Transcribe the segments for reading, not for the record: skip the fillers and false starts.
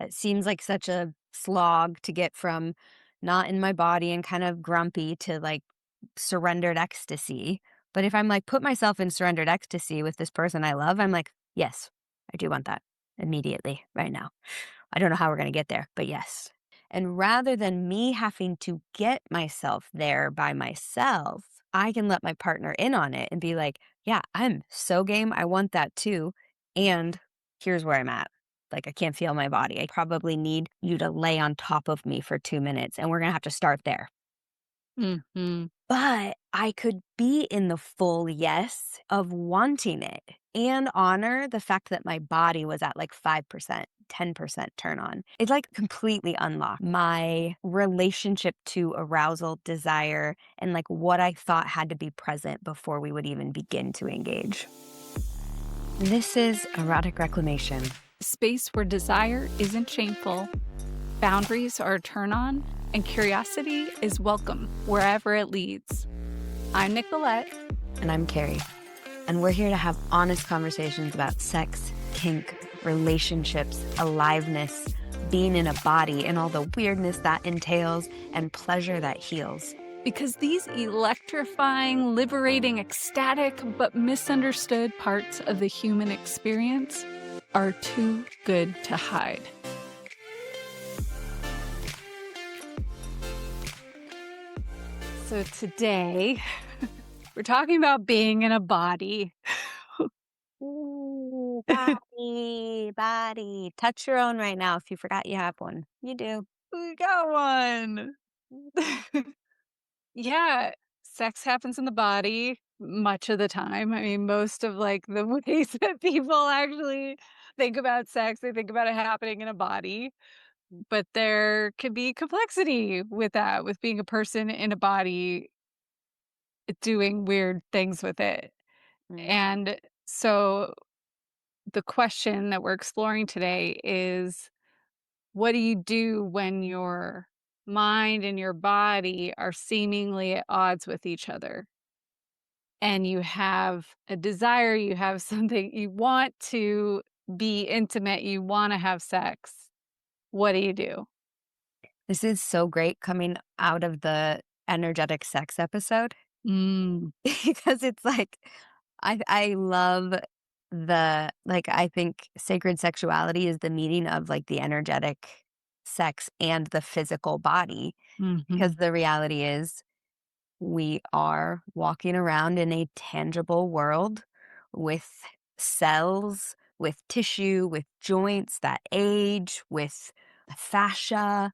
It seems like such a slog to get from not in my body and kind of grumpy to like surrendered ecstasy. But if I'm like put myself in surrendered ecstasy with this person I love, I'm like, yes, I do want that immediately right now. I don't know how we're going to get there, but yes. And rather than me having to get myself there by myself, I can let my partner in on it and be like, yeah, I'm so game. I want that too. And here's where I'm at. Like, I can't feel my body. I probably need you to lay on top of me for 2 minutes, and we're going to have to start there. Mhm. But I could be in the full yes of wanting it and honor the fact that my body was at like 5%, 10% turn on. It like completely unlocked my relationship to arousal, desire, and like what I thought had to be present before we would even begin to engage. This is Erotic Reclamation. Space where desire isn't shameful, boundaries are a turn on, and curiosity is welcome wherever it leads. I'm Nicolette. And I'm Carrie. And we're here to have honest conversations about sex, kink, relationships, aliveness, being in a body, and all the weirdness that entails, and pleasure that heals. Because these electrifying, liberating, ecstatic, but misunderstood parts of the human experience are too good to hide. So today, we're talking about being in a body. Ooh, body, body. Touch your own right now if you forgot you have one. You do. We got one. Yeah, sex happens in the body much of the time. I mean, most of like the ways that people actually think about sex, they think about it happening in a body. But there could be complexity with that, with being a person in a body doing weird things with it. Mhm. And so the question that we're exploring today is, what do you do when your mind and your body are seemingly at odds with each other? And you have a desire, you have something, you want to be intimate, you want to have sex. What do you do? This is so great coming out of the energetic sex episode Mm, because it's like I love the like I think sacred sexuality is the meeting of like the energetic sex and the physical body because mhm. the reality is we are walking around in a tangible world with cells, with tissue, with joints that age, with fascia.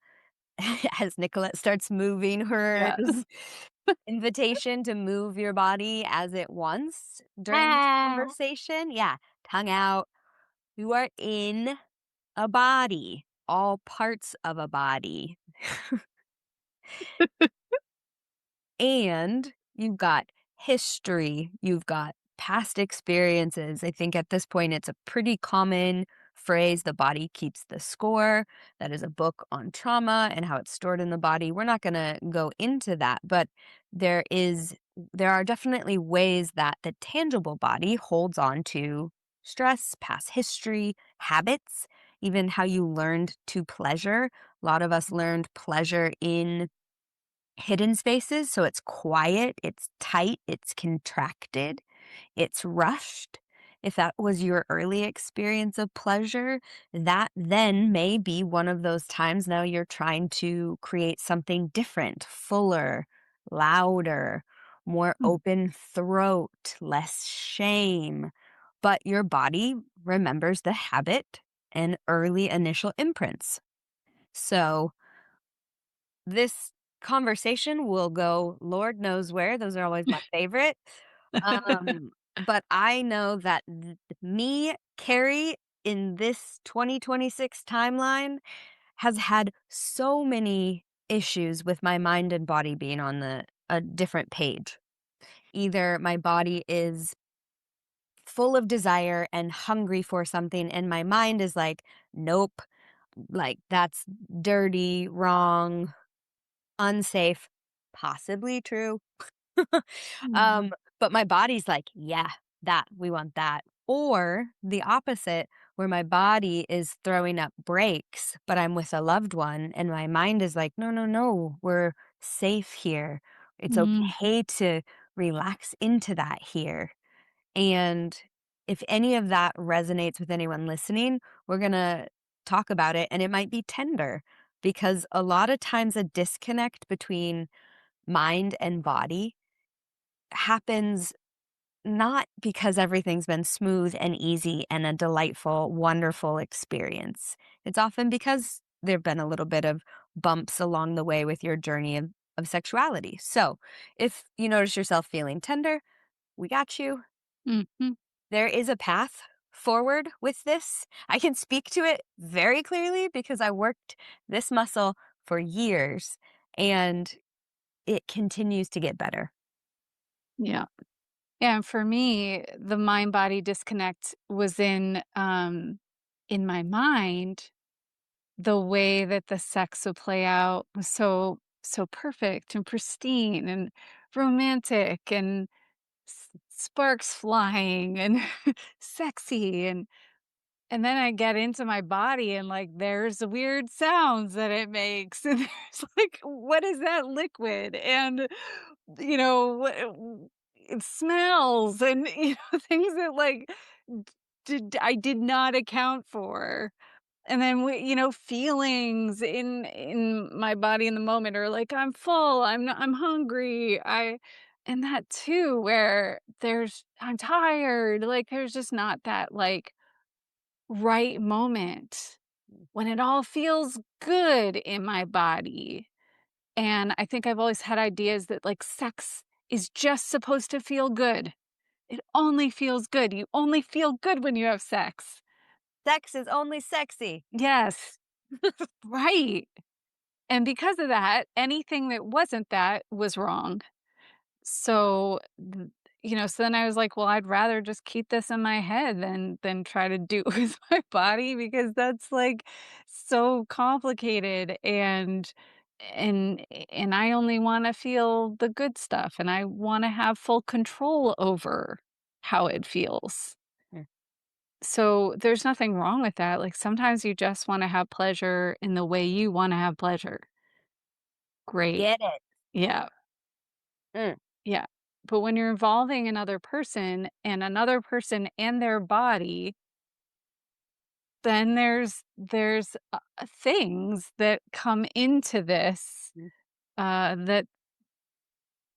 As Nicolette starts moving her Yeah. invitation to move your body as it wants during this Ah. conversation. Yeah, tongue out. You are in a body, all parts of a body. And you've got history, you've got past experiences. I think at this point, it's a pretty common phrase, the body keeps the score. That is a book on trauma and how it's stored in the body. We're not going to go into that, but there are definitely ways that the tangible body holds on to stress, past history, habits, even how you learned to pleasure. A lot of us learned pleasure in hidden spaces, so it's quiet, it's tight, it's contracted, it's rushed. If that was your early experience of pleasure, that then may be one of those times now you're trying to create something different, fuller, louder, more Mm. open throat, less shame. But your body remembers the habit and early initial imprints. So, this conversation will go Lord knows where, those are always my favorite, but I know that me, Carrie, in this 2026 timeline has had so many issues with my mind and body being on a different page. Either my body is full of desire and hungry for something, and my mind is like, "Nope, like, that's dirty, wrong, unsafe, possibly true." Mhm. Um, but my body's like, "Yeah, that, we want that." Or the opposite, where my body is throwing up brakes, but I'm with a loved one and my mind is like, "No, no, no, we're safe here. It's Mhm. okay to relax into that here." And if any of that resonates with anyone listening, we're going to talk about it and it might be tender because a lot of times a disconnect between mind and body happens not because everything's been smooth and easy and a delightful, wonderful experience. It's often because there've been a little bit of bumps along the way with your journey of sexuality. So, if you notice yourself feeling tender, we got you. Mhm. There is a path forward with this. I can speak to it very clearly because I worked this muscle for years and it continues to get better. Yeah. Yeah, and for me, the mind-body disconnect was in my mind, the way that the sex would play out was so perfect and pristine and romantic and sparks flying and sexy and then I get into my body and, like, there's weird sounds that it makes, and there's, like, what is that liquid? And, you know, what it smells and, things that, like, I did not account for. And then feelings in my body in the moment are like, "I'm full, I'm hungry, I" and that too, where I'm tired, like, there's just not that, like, right moment when it all feels good in my body. And I think I've always had ideas that like sex is just supposed to feel good. It only feels good. You only feel good when you have sex. Sex is only sexy. Yes, right. And because of that, anything that wasn't that was wrong. So, so then I was like, well, I'd rather just keep this in my head than try to do it with my body because that's like so complicated and I only want to feel the good stuff and I want to have full control over how it feels. Mm, So there's nothing wrong with that. Like sometimes you just want to have pleasure in the way you want to have pleasure. Great. get it. Yeah. Mm, Yeah. But when you're involving another person and their body, then there's things that come into this, mm. that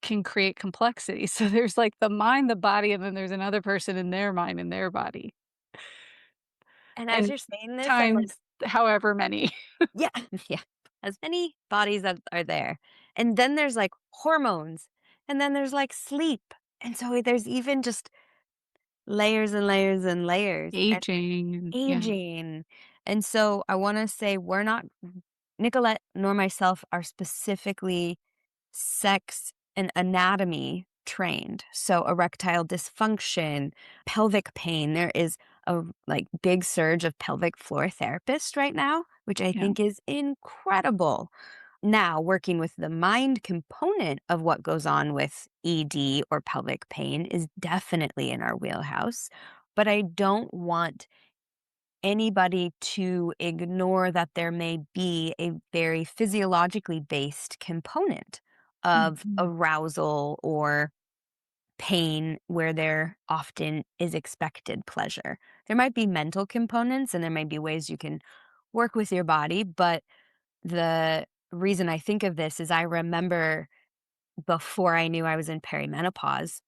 can create complexity. So there's, like, the mind, the body, and then there's another person in their mind and their body, And as and you're saying this, I'm like, times however many. yeah, yeah, as many bodies that are there. And then there's like hormones, and then there's like sleep. And so there's even just layers and layers and layers and Aging and yeah. aging. And so I want to say we're not, Nicolette nor myself are specifically sex and anatomy trained. So erectile dysfunction, pelvic pain. There is a like big surge of pelvic floor therapists right now, which I Yeah. think is incredible. Now, working with the mind component of what goes on with ED or pelvic pain is definitely in our wheelhouse. But I don't want anybody to ignore that there may be a very physiologically based component of Mhm. arousal or pain where there often is expected pleasure. There might be mental components and there might be ways you can work with your body, but the reason I think of this is I remember before I knew I was in perimenopause,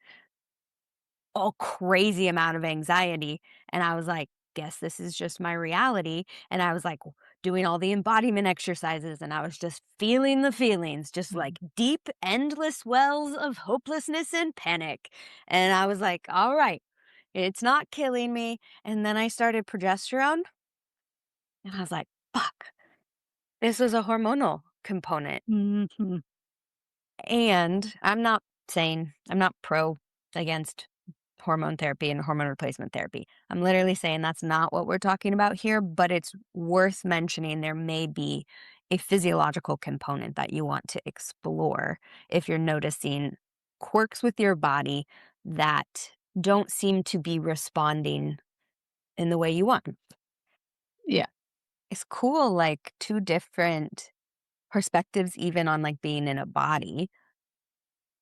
a crazy amount of anxiety, and I was like, "Guess this is just my reality," and I was, like, doing all the embodiment exercises, and I was just feeling the feelings, just, Mhm. like, deep, endless wells of hopelessness and panic, and I was like, "Alright, it's not killing me," and then I started progesterone, and I was like, "Fuck, this is a hormonal component." Mhm. And I'm not pro against hormone therapy and hormone replacement therapy. I'm literally saying that's not what we're talking about here, but it's worth mentioning there may be a physiological component that you want to explore if you're noticing quirks with your body that don't seem to be responding in the way you want. Yeah. It's cool, like, 2 different perspectives even on, like, being in a body.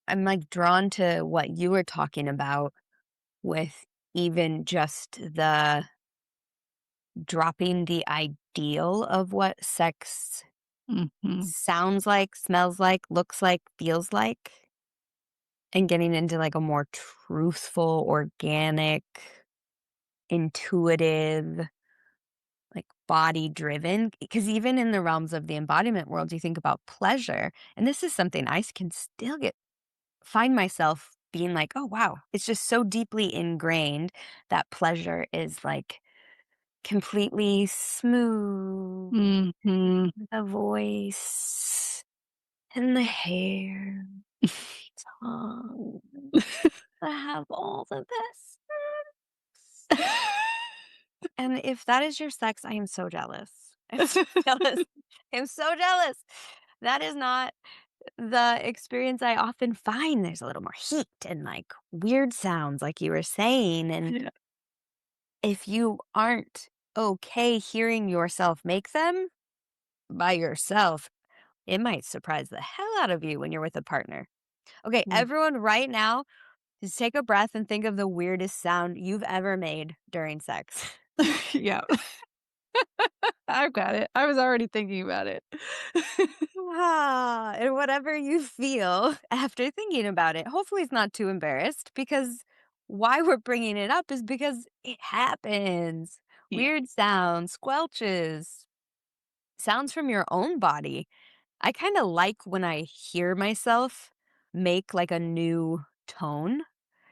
I'm, like, drawn to what you were talking about with even just the dropping the ideal of what sex Mhm. sounds like, smells like, looks like, feels like, and getting into, like, a more truthful, organic, intuitive, like, body driven. Because even in the realms of the embodiment world, you think about pleasure, and this is something can still get find myself being like, "Oh, wow." It's just so deeply ingrained that pleasure is, like, completely smooth, Mhm. the voice and the hair, tongue. I have all the best. And if that is your sex, I am so jealous. I'm so jealous. I'm so jealous. That is not the experience I often find. There's a little more heat and like weird sounds, like you were saying. And Yeah. if you aren't okay hearing yourself make them by yourself, it might surprise the hell out of you when you're with a partner. Okay, Mm. everyone, right now, just take a breath and think of the weirdest sound you've ever made during sex. Yeah. I've got it. I was already thinking about it. And whatever you feel after thinking about it, hopefully it's not too embarrassed because why we're bringing it up is because it happens. Yeah. Weird sounds, squelches, sounds from your own body. I kind of like when I hear myself make like a new tone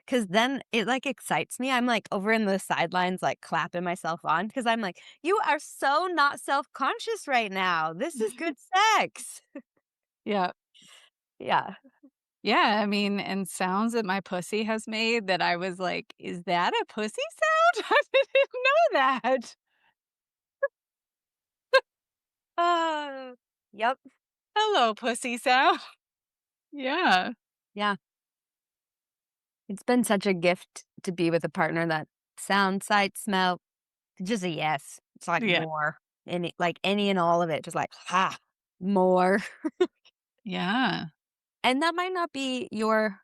because then it like excites me. I'm like over in the sidelines, like clapping myself on because I'm like, you are so not self conscious right now. This is good sex. Yeah. Yeah. Yeah, I mean, and sounds that my pussy has made that I was like, "Is that a pussy sound? I didn't know that." Uh, yep. Hello, pussy sound. Yeah. Yeah. It's been such a gift to be with a partner that sound, sight, smell, just a yes. It's like Yeah. more. Any and all of it, just like, more. Yeah. And that might not be your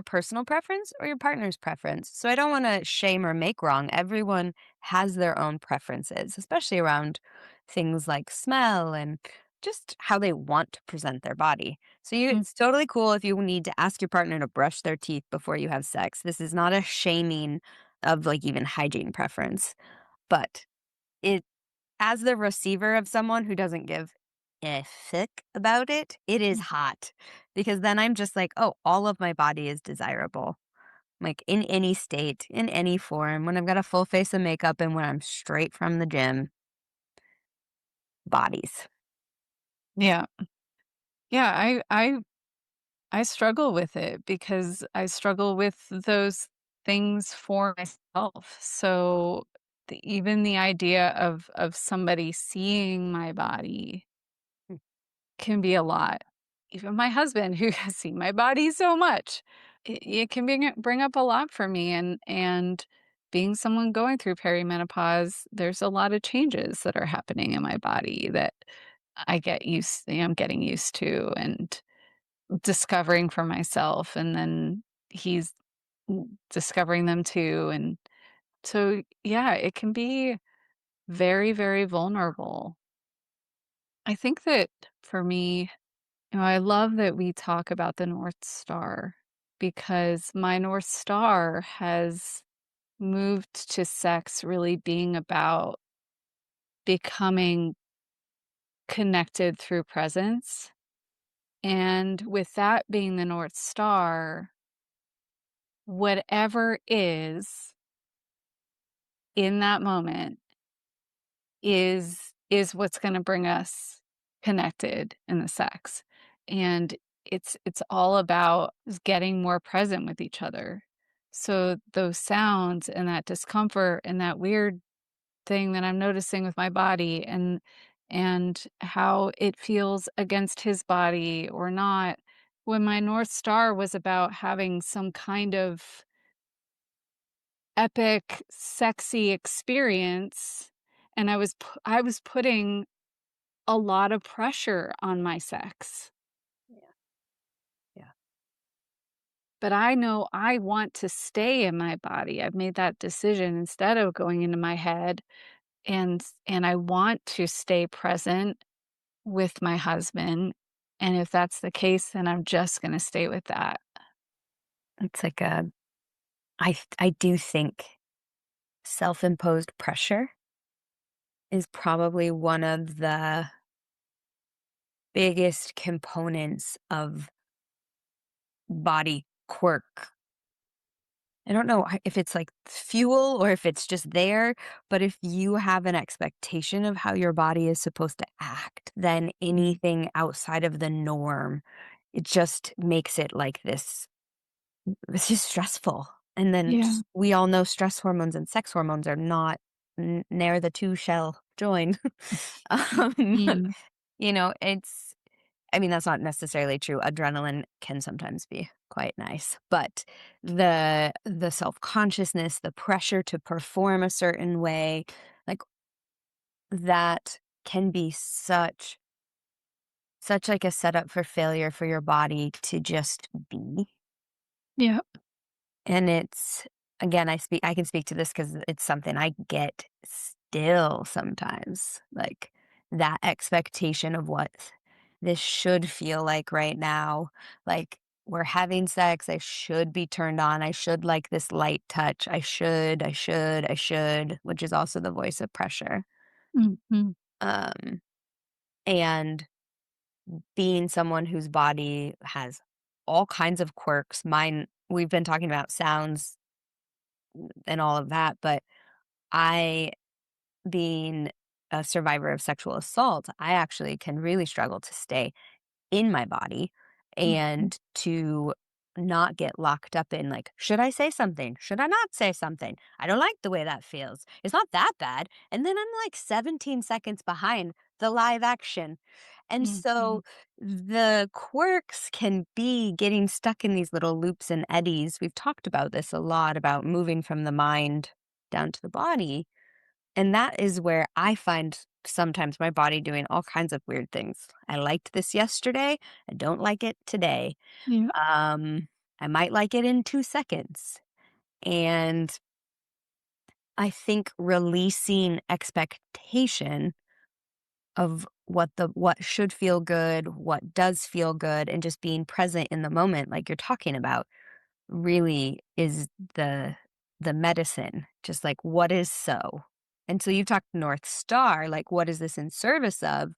personal preference or your partner's preference. So I don't want to shame or make wrong. Everyone has their own preferences, especially around things like smell and just how they want to present their body. So Mm. it's totally cool if you need to ask your partner to brush their teeth before you have sex. This is not a shaming of like even hygiene preference, but it as the receiver of someone who doesn't give a fick about it, it is hot because then I'm just like, "Oh, all of my body is desirable." Like, in any state, in any form, when I've got a full face of makeup and when I'm straight from the gym, bodies. Yeah. Yeah, I struggle with it because I struggle with those things for myself. So even the idea of somebody seeing my body Mm, can be a lot. Even my husband, who has seen my body so much, it can bring up a lot for me. And being someone going through perimenopause, there's a lot of changes that are happening in my body that I'm getting used to and discovering for myself, and then he's discovering them too. And so, yeah, it can be very, very vulnerable. I think that for me, I love that we talk about the North Star because my North Star has moved to sex really being about becoming connected through presence. And with that being the North Star, whatever is in that moment is what's gonna bring us connected in the sex. And it's all about getting more present with each other. So those sounds and that discomfort and that weird thing that I'm noticing with my body and how it feels against his body or not, when my North Star was about having some kind of epic, sexy experience and I was putting a lot of pressure on my sex. Yeah, yeah. But I know I want to stay in my body. I've made that decision instead of going into my head, and I want to stay present with my husband, and if that's the case, then I'm just gonna stay with that. It's like a I do think self-imposed pressure is probably one of the biggest components of body quirk. I don't know if it's like fuel or if it's just there, but if you have an expectation of how your body is supposed to act, then Mm. anything outside of the norm, it just makes it like this. It's just stressful. And then Yeah. we all know stress hormones and sex hormones are not near the two shall join. um, Mhm. it's I mean, that's not necessarily true. Adrenaline can sometimes be quite nice, but the self-consciousness, the pressure to perform a certain way, like that can be such like a setup for failure for your body to just be. Yeah. And it's again, I can speak to this because it's something I get still sometimes, like, that expectation of what this should feel like right now, like, we're having sex, I should be turned on, I should like this light touch, I should, which is also the voice of pressure, Mhm. um, and being someone whose body has all kinds of quirks, mine we've been talking about sounds and all of that, but I, being a survivor of sexual assault, I actually can really struggle to stay in my body Mhm. and to not get locked up in like, should I say something? Should I not say something? I don't like the way that feels. It's not that bad. And then I'm like 17 seconds behind the live action. And Mhm. so the quirks can be getting stuck in these little loops and eddies. We've talked about this a lot about moving from the mind down to the body. And that is where I find sometimes my body doing all kinds of weird things. I liked this yesterday. I don't like it today. Yeah. Um, I might like it in 2 seconds. And I think releasing expectation of what should feel good, what does feel good, and just being present in the moment like you're talking about really is the medicine, just like, what is so? And so you talked North Star, like, what is this in service of?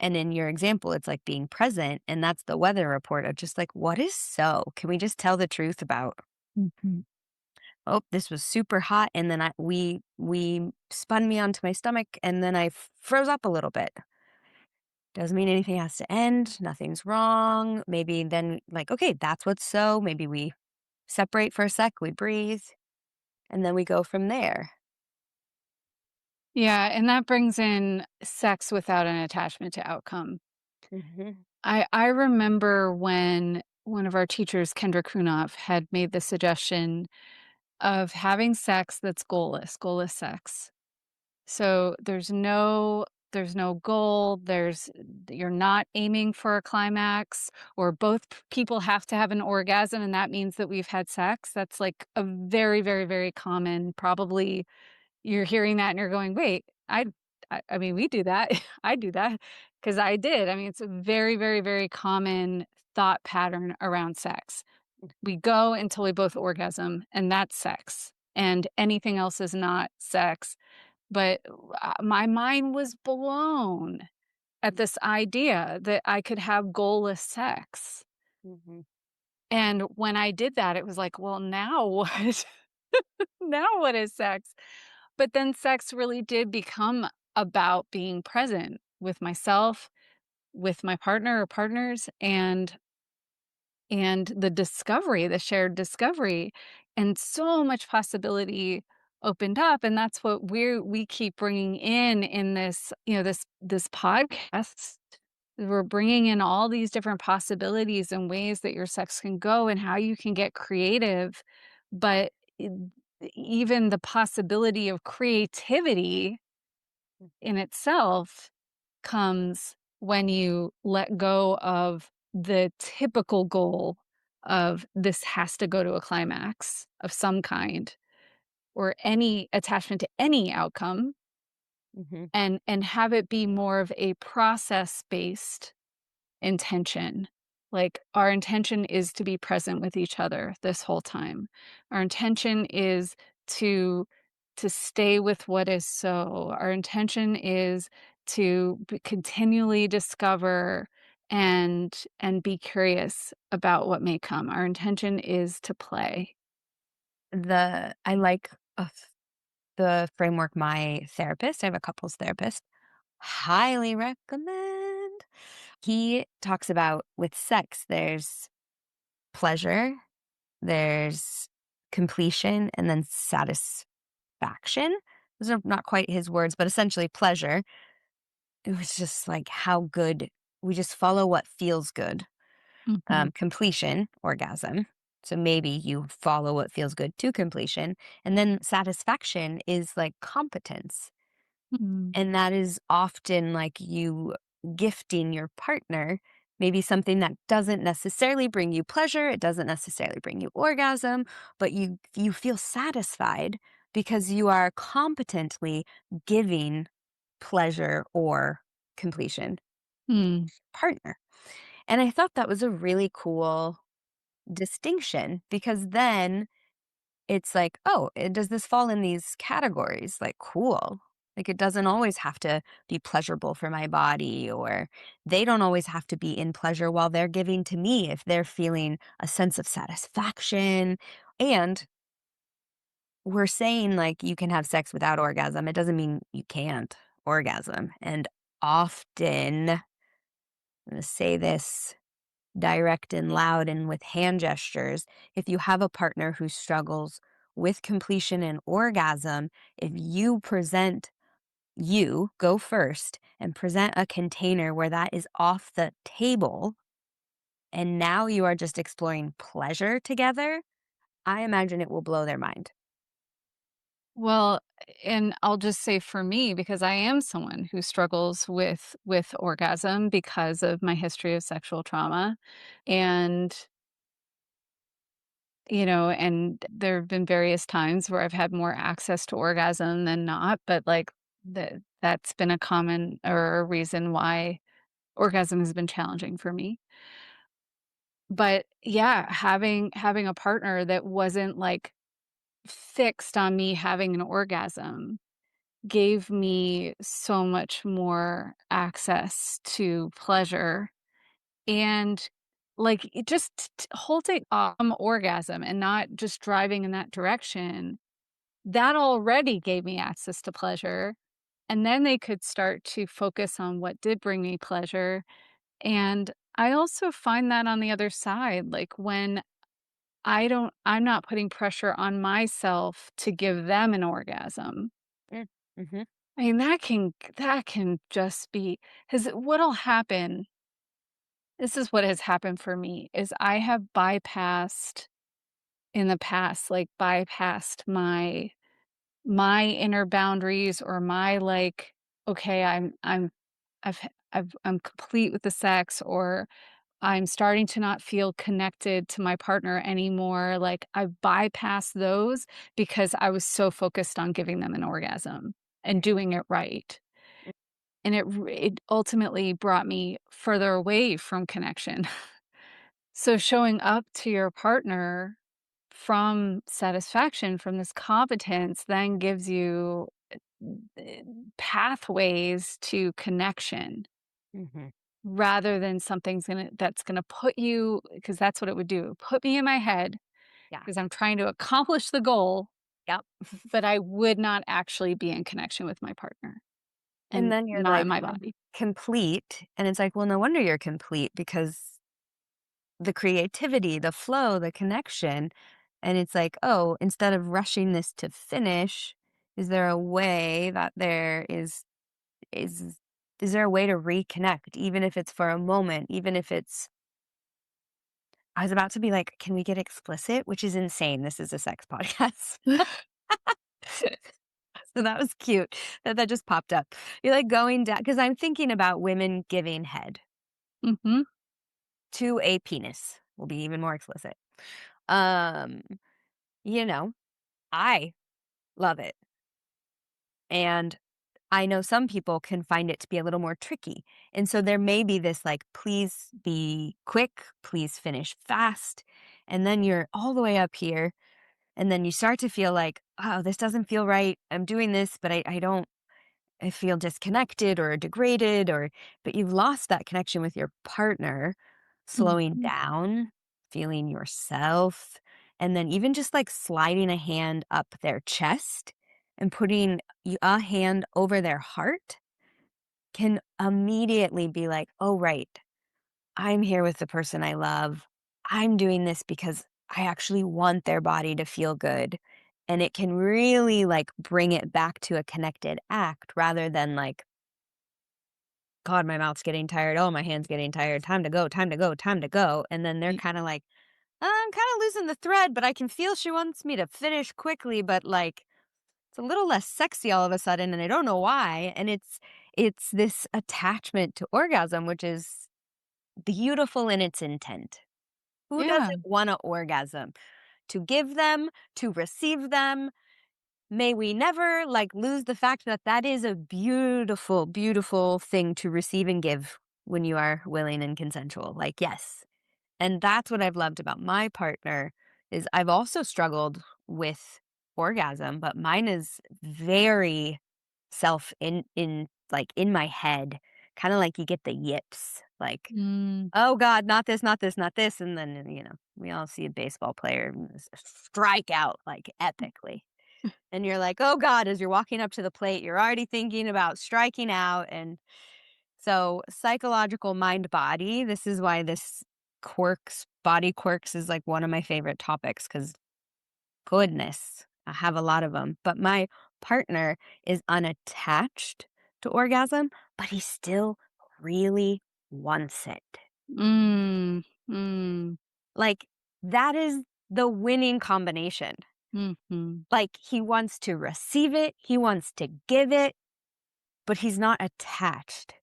And in your example, it's like being present, and that's the weather report of just like, what is so? Can we just tell the truth about, Mhm. oh, this was super hot, and then we spun me onto my stomach, and then I froze up a little bit. Doesn't mean anything has to end. Nothing's wrong. Maybe then, like, okay, that's what's so. Maybe we separate for a sec, we breathe, and then we go from there. Yeah, and that brings in sex without an attachment to outcome. Mhm. I remember when one of our teachers, Kendra Kunoff, had made the suggestion of having sex that's goalless sex. So there's no goal, you're not aiming for a climax, or both people have to have an orgasm, and that means that we've had sex. That's like a very, very, very common, probably you're hearing that and you're going, "Wait, I mean, we do that. I do that because I did." I mean, it's a very, very, very common thought pattern around sex. We go until we both orgasm, and that's sex, and anything else is not sex. But, my mind was blown at this idea that I could have goalless sex, Mhm. and when I did that, it was like, "Well, now what? Now what is sex?" But then sex really did become about being present with myself, with my partner or partners, and the discovery, the shared discovery, and so much possibility opened up, and that's what we keep bringing in this, this podcast. We're bringing in all these different possibilities and ways that your sex can go and how you can get creative, but even the possibility of creativity in itself comes when you let go of the typical goal of this has to go to a climax of some kind or any attachment to any outcome Mhm. and have it be more of a process based intention. Like, our intention is to be present with each other this whole time. Our intention is to to stay with what is so. Our intention is to continually discover and be curious about what may come. Our intention is to play. I like the framework my therapist, I have a couples therapist, highly recommend. He talks about with sex, there's pleasure, there's completion, and then satisfaction. Those are not quite his words, but essentially pleasure. It was just like how good we just follow what feels good. Mhm. Completion, orgasm. So maybe you follow what feels good to completion. And then satisfaction is like competence. Mm. And that is often like you gifting your partner maybe something that doesn't necessarily bring you pleasure, it doesn't necessarily bring you orgasm, but you feel satisfied because you are competently giving pleasure or completion Mm. partner. And I thought that was a really cool distinction because then it's like, "Oh, does this fall in these categories?" Like, cool. Like, it doesn't always have to be pleasurable for my body, or they don't always have to be in pleasure while they're giving to me if they're feeling a sense of satisfaction. And we're saying, like, you can have sex without orgasm. It doesn't mean you can't orgasm. And often, I'm gonna say this direct and loud and with hand gestures. If you have a partner who struggles with completion and orgasm, if you go first and present a container where that is off the table, and now you are just exploring pleasure together, I imagine it will blow their mind. Well, and I'll just say for me, because I am someone who struggles with orgasm because of my history of sexual trauma. And, and there have been various times where I've had more access to orgasm than not, but like that's been a common or a reason why orgasm has been challenging for me. But yeah, having a partner that wasn't like fixed on me having an orgasm gave me so much more access to pleasure and, like, it just holding orgasm and not just driving in that direction, that already gave me access to pleasure, and then they could start to focus on what did bring me pleasure, and I also find that on the other side, like, when I'm not putting pressure on myself to give them an orgasm. Mm, mhm, I mean, that can just be, because what'll happen, this is what has happened for me, is I have bypassed in the past, like, bypassed my inner boundaries or my, like, "Okay, I'm complete with the sex," or, "I'm starting to not feel connected to my partner anymore," like, I've bypassed those because I was so focused on giving them an orgasm and doing it right. mm, And it ultimately brought me further away from connection. So showing up to your partner from satisfaction, from this competence, then gives you, eh, pathways to connection mhm. rather than that's gonna put you, because that's what it would do, put me in my head Yeah. because 'cause I'm trying to accomplish the goal, Yep. but I would not actually be in connection with my partner And and then you're not in like, my "I'm body. complete." And it's like, well, no wonder you're complete because the creativity, the flow, the connection. And it's like, oh, instead of rushing this to finish, is there a way that is is there a way to reconnect, even if it's for a moment, even if it's I was about to be like, can we get explicit? Which is insane. This is a sex podcast. So that was cute that just popped up. You're, like, going down because I'm thinking about women giving head Mhm. to a penis. We'll be even more explicit. Um, you know, I love it, and I know some people can find it to be a little more tricky, and so there may be this, like, "Please be quick, please finish fast," and then you're all the way up here, and then you start to feel like, "Oh, this doesn't feel right. I'm doing this, but I don't I feel disconnected or degraded," or but you've lost that connection with your partner, slowing Mhm. down, feeling yourself, and then even just, like, sliding a hand up their chest and putting a hand over their heart can immediately be like, "Oh, right. I'm here with the person I love. I'm doing this because I actually want their body to feel good." And it can really, like, bring it back to a connected act rather than like, "God, my mouth's getting tired. Oh, my hand's getting tired. Time to go, time to go, time to go." And then they're Y kinda like, I'm kinda losing the thread, but I can feel she wants me to finish quickly, but, like, it's a little less sexy all of a sudden, and I don't know why." And it's this attachment to orgasm, which is beautiful in its intent. Who Yeah. doesn't wanna orgasm? To give them, to receive them. May we never, like, lose the fact that that is a beautiful, beautiful thing to receive and give when you are willing and consensual, like, yes. And that's what I've loved about my partner is I've also struggled with orgasm, but mine is very like, in my head, kinda like you get the yips, like, Mm. "Oh god, not this, not this, not this," and then, we all see a baseball player strike out, like, epically. And you're like, "Oh god," as you're walking up to the plate, you're already thinking about striking out, and so psychological mind body, this is why this body quirks is, like, one of my favorite topics because goodness, I have a lot of them. But my partner is unattached to orgasm, but he still really wants it. Mm. Mm. Like, that is the winning combination. Mhm. Like, he wants to receive it, he wants to give it, but he's not attached.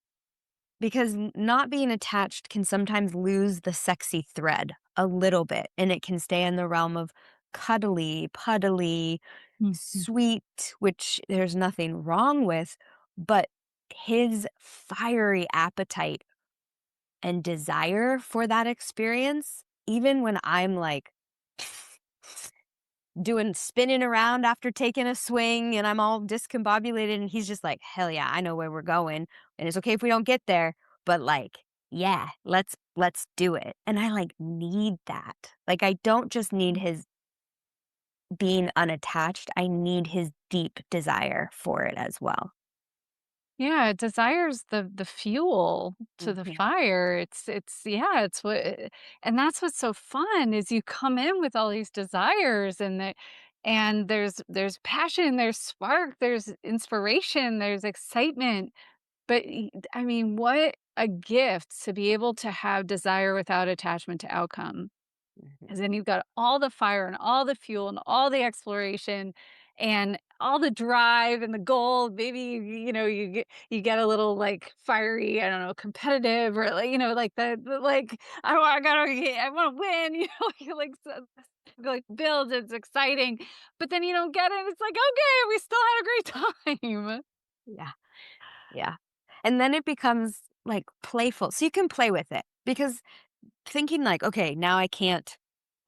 Because not being attached can sometimes lose the sexy thread a little bit, and it can stay in the realm of cuddly, puddly, Mhm. sweet, which there's nothing wrong with, but his fiery appetite and desire for that experience, even when I'm like doing spinning around after taking a swing and I'm all discombobulated and he's just like, "Hell yeah, I know where we're going, and it's okay if we don't get there, but, like, yeah, let's do it." And I, like, need that. Like, I don't just need his being unattached, I need his deep desire for it as well. Yeah, it desires the fuel to the Yeah. fire. It's yeah, it's what and that's what's so fun is you come in with all these desires and there's passion, there's spark, there's inspiration, there's excitement. But I mean, what a gift to be able to have desire without attachment to outcome. Mhm. 'Cause then you've got all the fire and all the fuel and all the exploration and all the drive and the goal. Maybe you get a little like fiery, I don't know, competitive or like, like the like I want to win, you like so, like builds, it's exciting. But then you don't get it. It's like, okay, we still had a great time. Yeah, yeah. And then it becomes, like, playful, so you can play with it because thinking like, "Okay, now I can't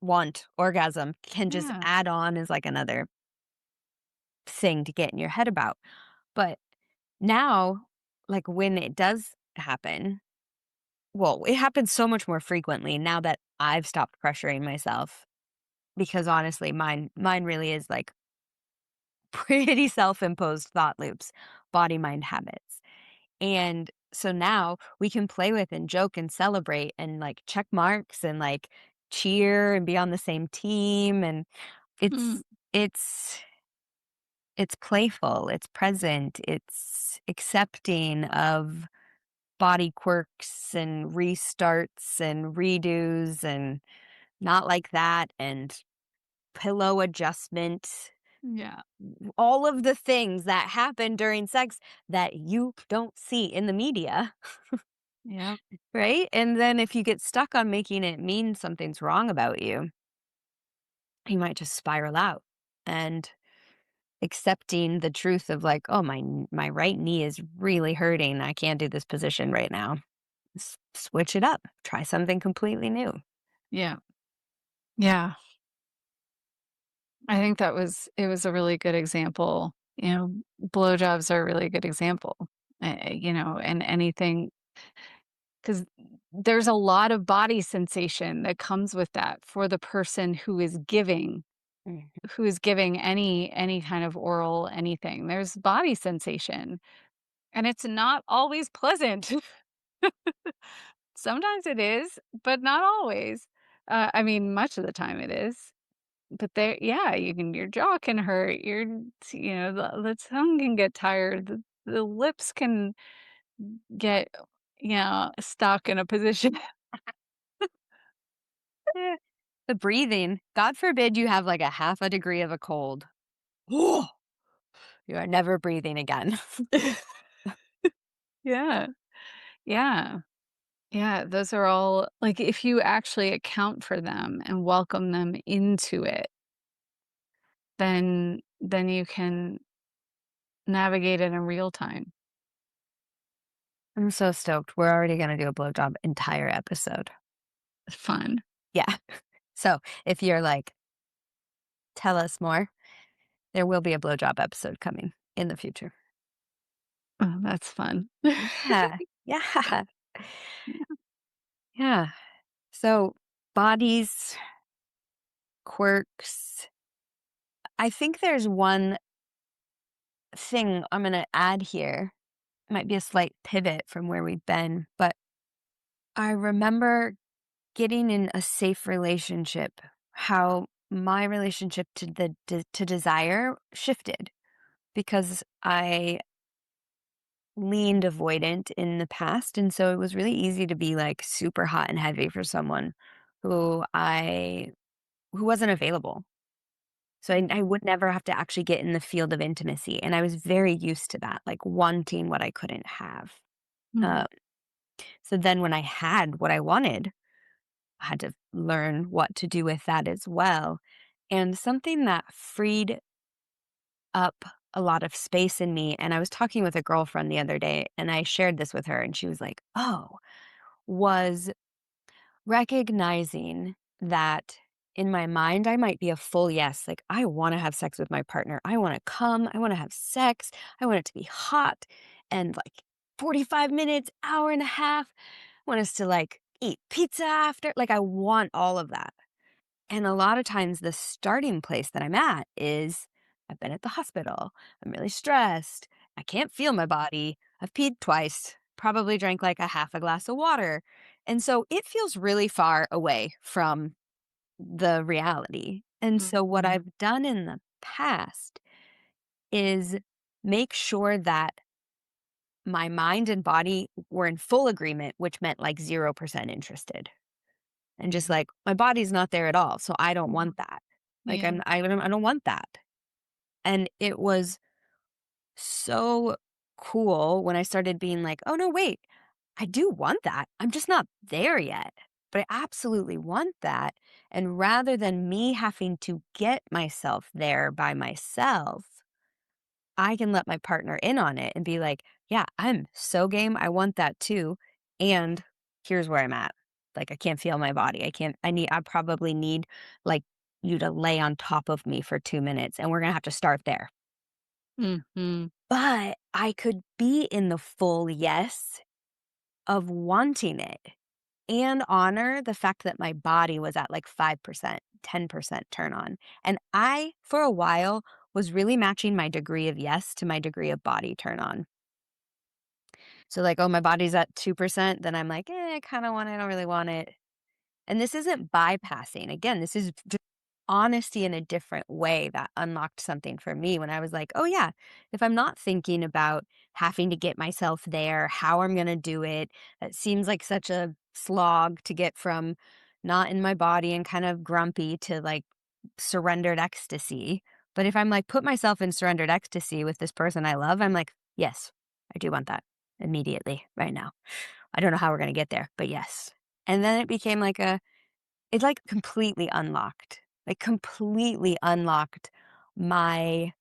want orgasm," can just Yeah. add on as, like, another thing to get in your head about. But now, like, when it does happen well, it happens so much more frequently now that I've stopped pressuring myself because honestly, mine really is, like, pretty self-imposed thought loops, body, mind habits. And so now we can play with and joke and celebrate and, like, check marks and, like, cheer and be on the same team, and Mm. it's it's playful, it's present, it's accepting of body quirks and restarts and redos and not like that and pillow adjustment. Yeah. All of the things that happen during sex that you don't see in the media, Yeah. right? And then if you get stuck on making it mean something's wrong about you might just spiral out. And accepting the truth of like, "Oh, my right knee is really hurting. I can't do this position right now." Switch it up. Try something completely new. Yeah. Yeah. I think it was a really good example. Blowjobs are a really good example. And anything, because there's a lot of body sensation that comes with that for the person Mhm. who is giving any kind of oral anything. There's body sensation, and it's not always pleasant. Sometimes it is, but not always. I mean, much of the time it is. But there, yeah, your jaw can hurt, the tongue can get tired, the lips can get, stuck in a position. Eh, the breathing, God forbid you have like a half a degree of a cold. You are never breathing again. Yeah, yeah, yeah, those are all like, if you actually account for them and welcome them into it, then you can navigate it in real time. I'm so stoked. We're already gonna do a blowjob entire episode. Fun. Yeah. So if you're like, tell us more, there will be a blowjob episode coming in the future. Oh, that's fun. Yeah. Yeah. Yeah. So bodies, quirks. I think there's one thing I'm gonna add here. Might be a slight pivot from where we've been, but I remember getting in a safe relationship, how my relationship to to desire shifted because I leaned avoidant in the past, and so it was really easy to be like super hot and heavy for someone who I who wasn't available. So I would never have to actually get in the field of intimacy, and I was very used to that, like wanting what I couldn't have. Mm, Uh, so then when I had what I wanted, I had to learn what to do with that as well. And something that freed up a lot of space in me, and I was talking with a girlfriend the other day, and I shared this with her, and she was like, "Oh," was recognizing that in my mind, I might be a full yes. Like, I want to have sex with my partner. I want to come. I want to have sex. I want it to be hot and like 45 minutes, hour and a half. I want us to like eat pizza after. Like, I want all of that. And a lot of times, the starting place that I'm at is I've been at the hospital. I'm really stressed. I can't feel my body. I've peed twice, probably drank like a half a glass of water. And so it feels really far away from the reality. And so, what mhm, I've done in the past is make sure that my mind and body were in full agreement, which meant like 0% interested. And just like, my body's not there at all, so I don't mhm. want that. Like, Yeah. I don't want that. And it was so cool when I started being like, "Oh, no, wait, I do want that. I'm just not there yet, but I absolutely want that." And rather than me having to get myself there by myself, I can let my partner in on it and be like, "Yeah, I'm so game. I want that too. And here's where I'm at. Like, I can't feel my body. I probably need like you to lay on top of me for 2 minutes and we're going to have to start there." Mhm. But I could be in the full yes of wanting it and honor the fact that my body was at like 5%, 10% turn on. And I, for a while, was really matching my degree of yes to my degree of body turn on. So, like, oh, my body's at 2%, then I'm like, I kind of want it, I don't really want it. And this isn't bypassing. Again, this is just honesty in a different way that unlocked something for me when I was like, oh, yeah, if I'm not thinking about having to get myself there, how I'm going to do it, it seems like such a slog to get from not in my body and kind of grumpy to like surrendered ecstasy. But if I'm like, put myself in surrendered ecstasy with this person I love, I'm like, yes, I do want that immediately right now. I don't know how we're going to get there, but yes. And then it became like it like completely unlocked my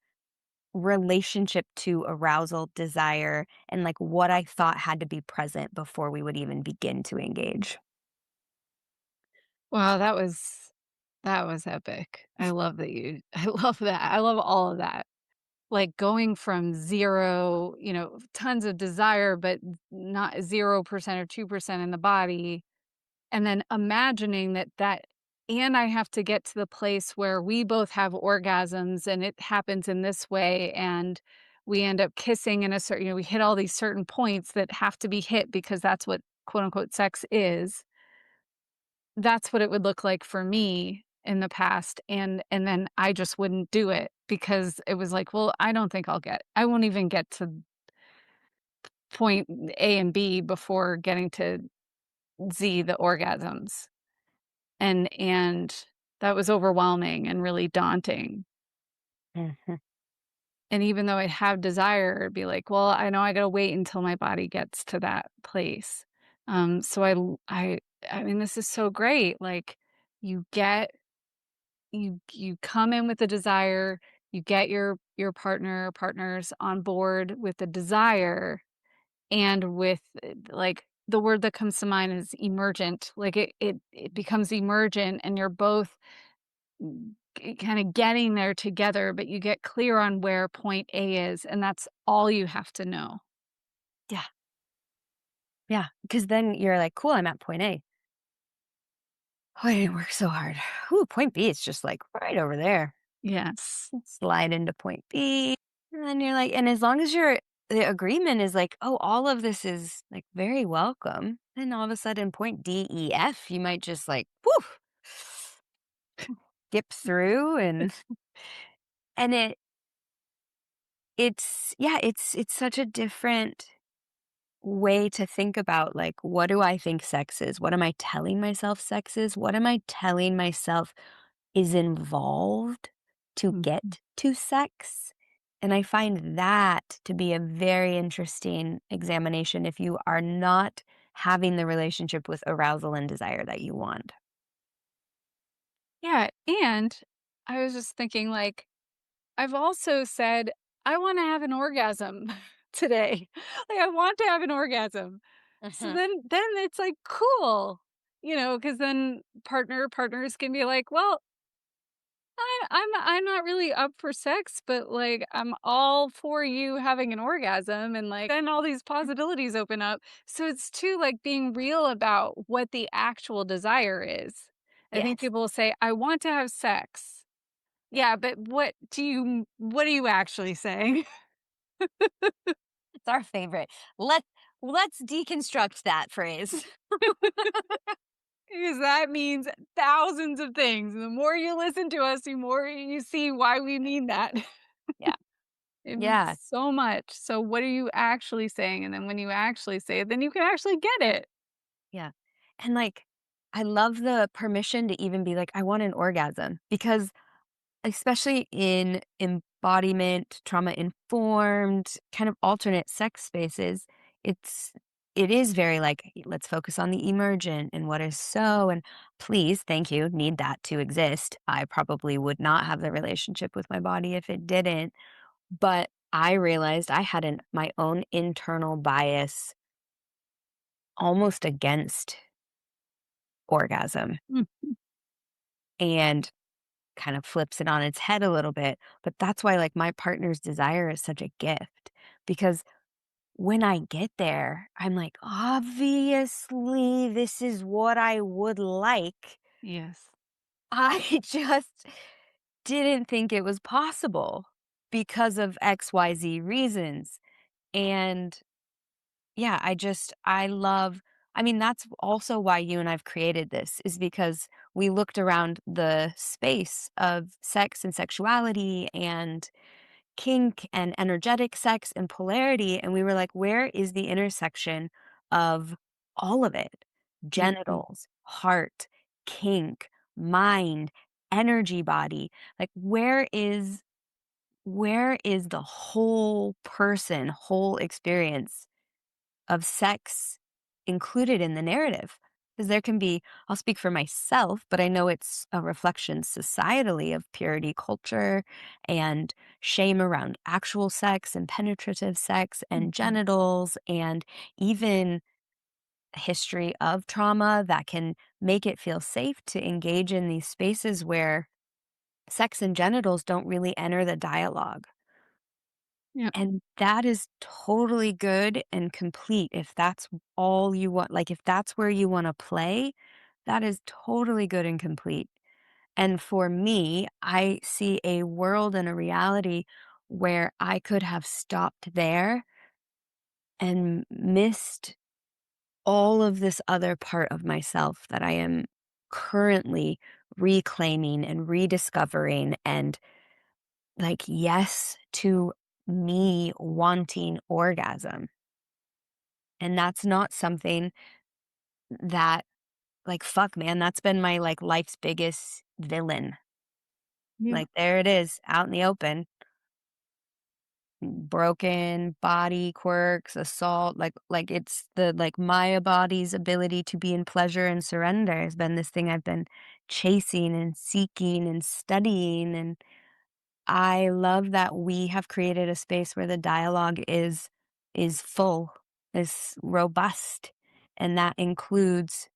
relationship to arousal, desire, and like what I thought had to be present before we would even begin to engage. Wow, that was epic. I love that you I love that. I love all of that. Like, going from 0, tons of desire, but not 0% or 2% in the body, and then imagining that and I have to get to the place where we both have orgasms, and it happens in this way, and we end up kissing in a certain we hit all these certain points that have to be hit because that's what, quote, unquote, "sex" is. That's what it would look like for me in the past, and then I just wouldn't do it because it was like, "Well, I don't think I won't even get to point A and B before getting to Z, the orgasms." And that was overwhelming and really daunting. Mhm. And even though I'd have desire, it'd be like, "Well, I know I gotta wait until my body gets to that place." So I mean, this is so great, like, you get you come in with a desire, you get your partner or partners on board with the desire and with, like, the word that comes to mind is emergent, like, it becomes emergent and you're both kinda getting there together, but you get clear on where point A is, and that's all you have to know. Yeah. Yeah. Because then you're like, cool, I'm at point A. Oh, I didn't work so hard. Ooh, point B is just like right over there. Yes. Slide into point B. And then you're like, and as long as the agreement is like, oh, all of this is like very welcome. Then all of a sudden, point D, E, F, you might just like, woof, skip through and yeah, it's such a different way to think about like, what do I think sex is? What am I telling myself sex is? What am I telling myself is involved to Mhm. get to sex? And I find that to be a very interesting examination if you are not having the relationship with arousal and desire that you want. Yeah, and I was just thinking, like, I've also said, "I wanna have an orgasm today." Like, I want to have an orgasm. So Mhm. then it's like, cool, because then partners can be like, "Well, I'm not really up for sex, but, like, I'm all for you having an orgasm," and, like, then all these possibilities open up. So it's too, like, being real about what the actual desire is. I think Yes. people will say, "I want to have sex." Yeah. Yeah, but what are you actually saying? It's our favorite. Let let's deconstruct that phrase. Because that means thousands of things. The more you listen to us, the more you see why we mean that. Yeah. It means Yeah. so much. So what are you actually saying? And then when you actually say it, then you can actually get it. Yeah. And like I love the permission to even be like, I want an orgasm because especially in embodiment, trauma informed, kind of alternate sex spaces, it's it is very like, let's focus on the emergent and what is so, and please, thank you, need that to exist. I probably would not have the relationship with my body if it didn't. But I realized I had my own internal bias almost against orgasm Mm. and kind of flips it on its head a little bit. But that's why, like, my partner's desire is such a gift because when I get there, I'm like, obviously, this is what I would like. Yes. I just didn't think it was possible because of XYZ reasons. And yeah, I love, I mean, that's also why you and I've created this is because we looked around the space of sex and sexuality and kink and energetic sex and polarity, and we were like, where is the intersection of all of it? Mhm. Genitals, heart, kink, mind, energy body. Like, where is where is the whole person, whole experience of sex included in the narrative? Because there can be, I'll speak for myself, but I know it's a reflection societally of purity culture and shame around actual sex and penetrative sex and Mhm. genitals, and even history of trauma that can make it feel safe to engage in these spaces where sex and genitals don't really enter the dialogue. Yep. And that is totally good and complete if that's all you want, like, if that's where you wanna play, that is totally good and complete. And for me, I see a world and a reality where I could have stopped there and missed all of this other part of myself that I am currently reclaiming and rediscovering, and, like, yes to me wanting orgasm. And that's not something that, like, fuck, man, that's been my, like, life's biggest villain. Yeah. Like, there it is, out in the open, broken body quirks, assault, like, it's the like, my body's ability to be in pleasure and surrender has been this thing I've been chasing and seeking and studying, and I love that we have created a space where the dialogue is full, is robust, and that includes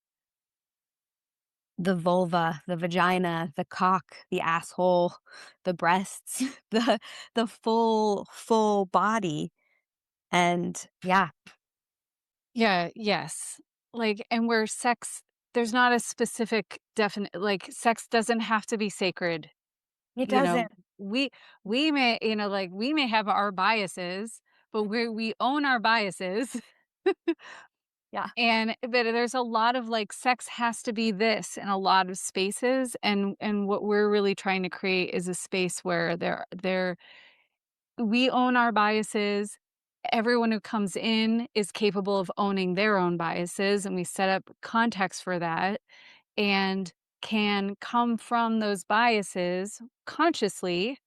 the vulva, the vagina, the cock, the asshole, the breasts, the full body, and yeah, Yeah, yes. Like, and where sex there's not a specific definite like, sex doesn't have to be sacred, it you doesn't. know? We we may, like, we may have our biases, but we own our biases. Yeah, But there's a lot of, like, sex has to be this in a lot of spaces, and what we're really trying to create is a space where there we own our biases. Everyone who comes in is capable of owning their own biases, and we set up context for that and can come from those biases consciously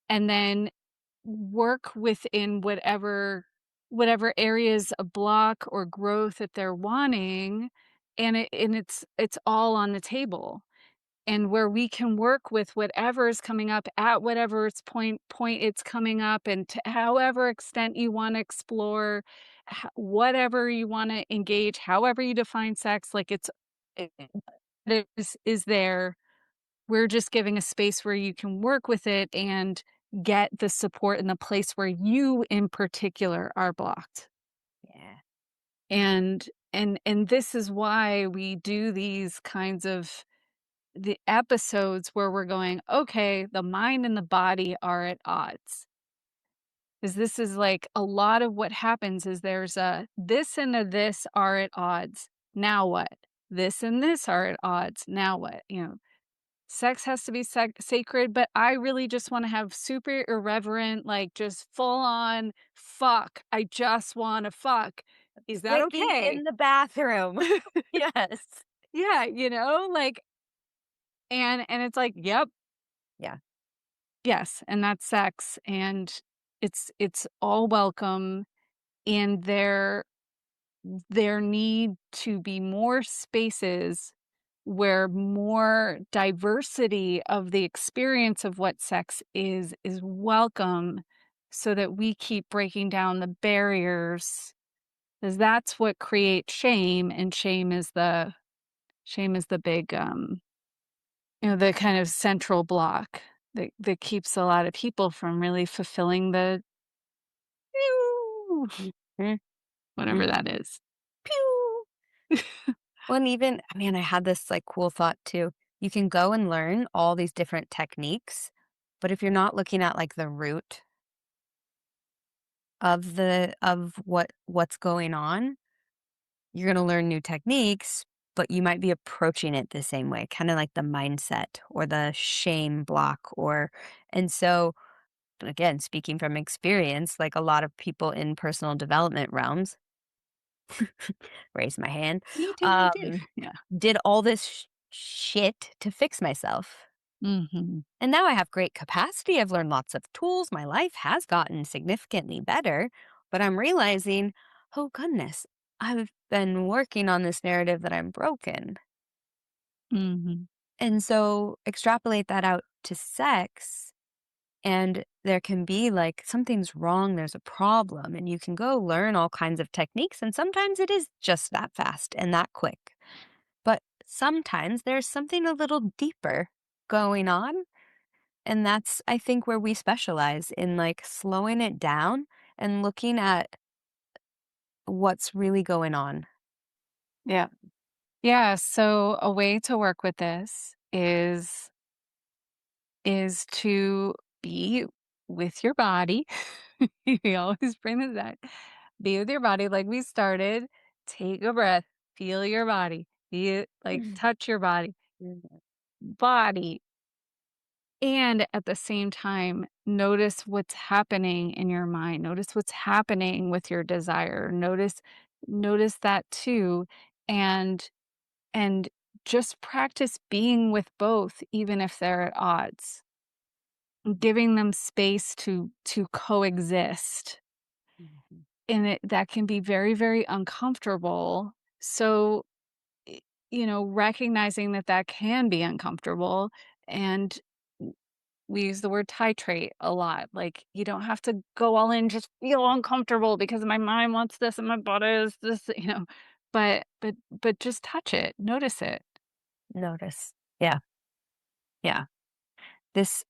and then work within whatever areas of block or growth that they're wanting, and it's all on the table, and where we can work with whatever is coming up at whatever its point it's coming up, and to however extent you wanna explore, whatever you wanna engage, however you define sex, like, it is there. We're just giving a space where you can work with it and get the support in the place where you, in particular, are blocked. yeah, And this is why we do these kinds of the episodes where we're going, "Okay, the mind and the body are at odds." 'Cause this is, like, a lot of what happens is there's a this and a this are at odds. Now what? This and this are at odds. Now what? Sex has to be sacred, but I really just wanna have super irreverent, like, just full on fuck. I just wanna fuck. Is that clicking okay? in the bathroom. Yes. Yeah, like, and it's like, "Yep, Yeah, yes," and that's sex, and it's all welcome, and there need to be more spaces where more diversity of the experience of what sex is welcome so that we keep breaking down the barriers, because that's what creates shame, and shame is the big, the kind of central block that keeps a lot of people from really fulfilling the mhm, whatever mhm. that is. Pew! Well, and even, I mean, I had this, like, cool thought too. You can go and learn all these different techniques, but if you're not looking at, like, the root of what's going on, you're gonna learn new techniques, but you might be approaching it the same way, kinda like the mindset or the shame block, or and so, again, speaking from experience, like a lot of people in personal development realms, raise my hand, Me too, me too. um, Yeah. did all this shit to fix myself. Mhm. And now I have great capacity. I've learned lots of tools. My life has gotten significantly better, but I'm realizing, oh goodness, I've been working on this narrative that I'm broken. Mhm. And so extrapolate that out to sex, and there can be like something's wrong, there's a problem, and you can go learn all kinds of techniques. And sometimes it is just that fast and that quick. But sometimes there's something a little deeper going on. And that's, I think, where we specialize in like slowing it down and looking at what's really going on. Yeah. Yeah, so a way to work with this is to be with your body. We always bring this back. Be with your body like we started. Take a breath. Feel your body. Feel like touch your Mhm. body. And at the same time, notice what's happening in your mind. Notice what's happening with your desire. Notice that too. And and just practice being with both even if they're at odds. Giving them space to coexist. Mhm. And that can be very, very uncomfortable. So, y recognizing that that can be uncomfortable, and w we use the word titrate a lot, like, you don't have to go all in, just feel uncomfortable because my mind wants this and my body is this, but just touch it, notice it. Notice. Yeah. Yeah.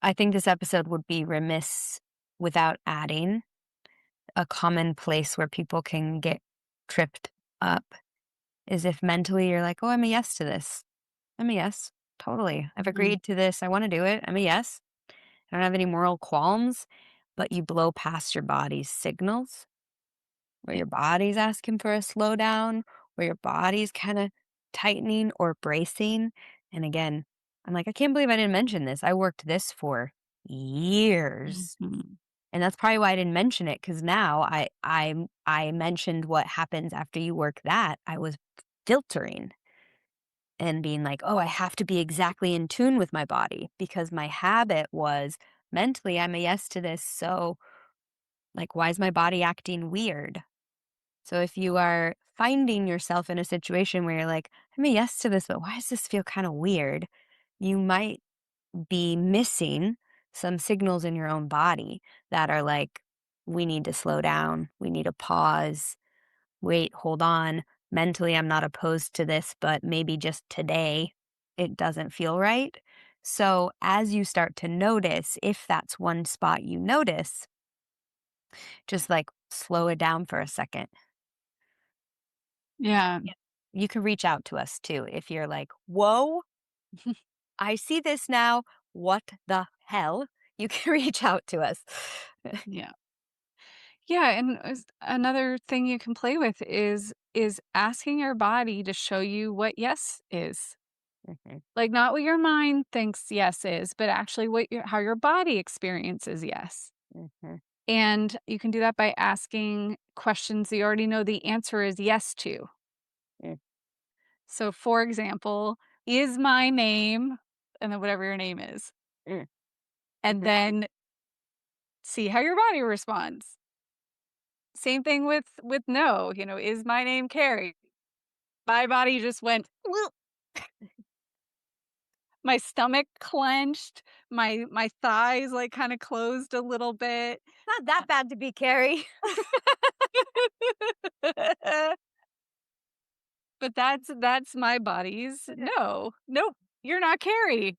I think this episode would be remiss without adding a common place where people can get tripped up is if mentally you're like, oh, I'm a yes to this. I'm a yes. Totally. I've Mhm, agreed to this. I want to do it. I'm a yes. I don't have any moral qualms, but you blow past your body's signals where yeah, your body's asking for a slowdown, where your body's kind of tightening or bracing. And again, I'm like, I can't believe I didn't mention this. I worked this for years. mhm, And that's probably why I didn't mention it, because now I mentioned what happens after you work that. I was filtering and being like, "Oh, I have to be exactly in tune with my body," because my habit was mentally, I'm a yes to this, so, like, why is my body acting weird? So if you are finding yourself in a situation where you're like, "I'm a yes to this, but why does this feel kinda weird?" You might be missing some signals in your own body that are like, "We need to slow down. We need to pause. Wait, hold on. Mentally, I'm not opposed to this, but maybe just today it doesn't feel right." So, as you start to notice, if that's one spot you notice, just like slow it down for a second. yeah, Yeah. You can reach out to us too if you're like, whoa, I see this now. What the hell? You can reach out to us. yeah. Yeah, and another thing you can play with is asking your body to show you what yes is. Mhm, Like not what your mind thinks yes is, but actually what how your body experiences yes. mhm, And you can do that by asking questions you already know the answer is yes to. mm, So for example, is my name and then whatever your name is. mm, And mhm, then see how your body responds. Same thing with no, is my name Carrie? My body just went, "Whoop." My stomach clenched, my thighs, like, kinda closed a little bit. Not that bad to be Carrie. But that's my body's, "No, nope, you're not Carrie."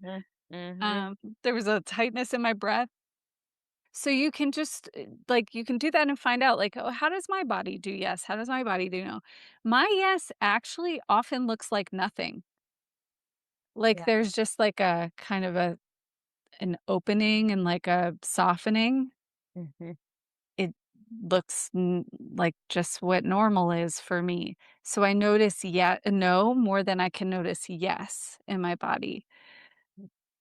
Mhm, mhm, Um, there was a tightness in my breath. So you can just, like, you can do that and find out, like, "Oh, how does my body do yes? How does my body do no?" My yes actually often looks like nothing. Like, yeah, there's just, like, a kind of an opening and, like, a softening. mhm, It looks like just what normal is for me. So I notice no more than I can notice yes in my body.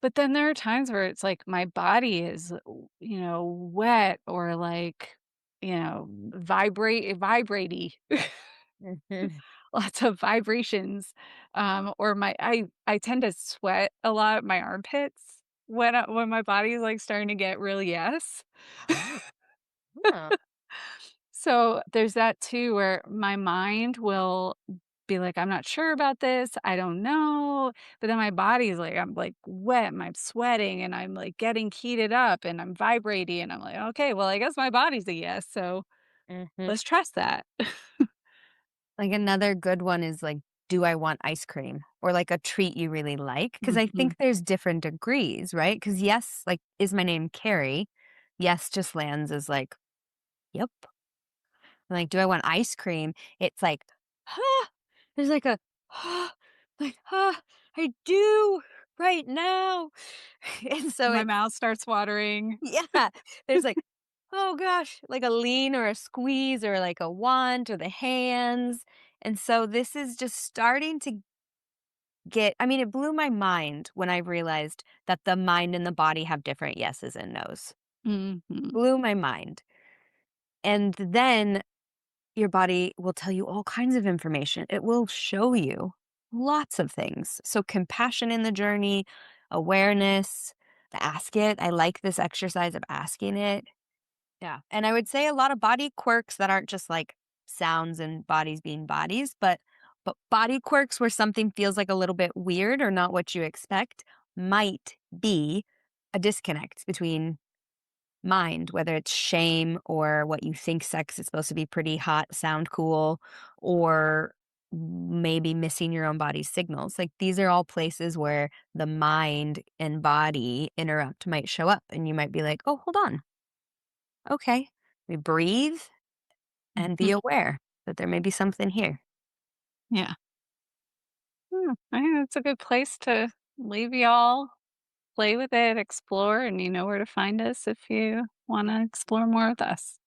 But then there are times where it's like my body is, wet or like, vibrate vibratey. mhm. lots of vibrations, or I tend to sweat a lot, my armpits when my body is, like, starting to get real yes. Oh, huh. So, there's that too where my mind will be like, "I'm not sure about this, I don't know," but then my body's like I'm, like, wet, and I'm sweating, and I'm, like, getting heated up, and I'm vibrating, and I'm like, "Okay, well, I guess my body's a yes, so Mhm. let's trust that." Like, another good one is, like, do I want ice cream? Or, like, a treat you really like? Because I Mhm. think there's different degrees, right? Because yes, like, is my name Carrie? Yes just lands as, like, "Yep." Like, do I want ice cream? It's like, "Huh." There's like a, "Huh," like, "Huh, I do right now." And so My it's mouth starts watering. yeah, there's like, "Oh gosh," like a lean or a squeeze or like a want or the hands. And so this is just starting to I mean, it blew my mind when I realized that the mind and the body have different yeses and nos. Mhm. Blew my mind. And then your body will tell you all kinds of information. It will show you lots of things. So, compassion in the journey, awareness, the ask it. I like this exercise of asking it. Yeah. And I would say a lot of body quirks that aren't just like sounds and bodies being bodies, but body quirks where something feels like a little bit weird or not what you expect might be a disconnect between mind, whether it's shame or what you think sex is supposed to be pretty hot, sound cool, or maybe missing your own body's signals. Like these are all places where the mind and body interrupt might show up. And you might be like, oh, hold on. Okay. We breathe and be Mhm. aware that there may be something here. Yeah. I think that's a good place to leave y'all. Play with it, explore, and you know where to find us if you wanna explore more with us.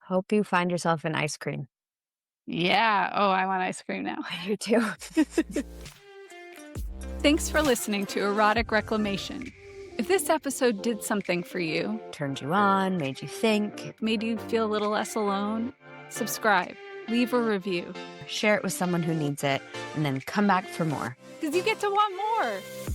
Hope you find yourself in ice cream. Yeah. Oh, I want ice cream now. I do too. Thanks for listening to Erotic Reclamation. If this episode did something for you, Turned you on, made you think. made you feel a little less alone, subscribe, leave a review, Share it with someone who needs it, and then come back for more. because you get to want more.